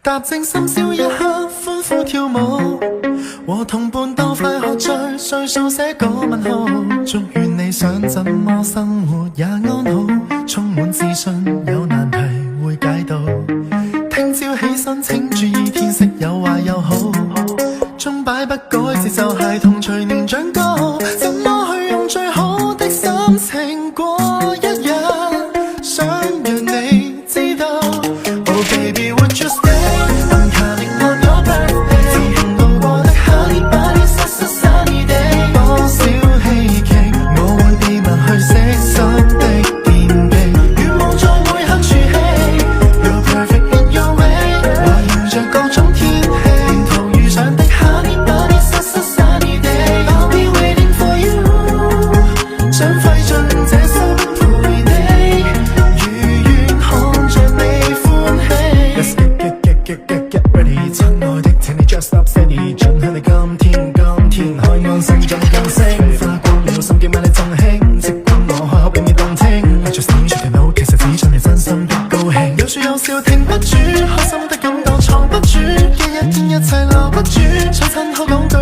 踏正深宵一刻，歡呼跳舞，和同伴鬥快喝醉，歲數寫個問號。祝願你想怎麼生活也安好，充滿自信，有難題會解到。聽朝起身請注意天色有壞有好，鐘擺不改節奏，孩童隨年長高，怎麼去用最好的心情過一日？想讓你知道 Oh baby would you stay I'm counting on your birthday 自行路過的 Honey Bunny Sunny Day 多少希冀我會秘密去悉心的惦記，願望在每刻儲起 You're perfect in your way 環繞着各種天氣，沿途遇上的 Honey Bunny Sunny Day I'll be waiting for you 想費盡這生陪你，如願看着你歡喜。Let's get ready 親愛的請你 just up steady 准許你今天開安聲盡更升，花光了心機為你贈興，即管我開口俾你動聽 I just need you to know 其實只想你真心的高興，有說有笑停不住，開心的感覺藏不住，一天一切留不住，想親口講句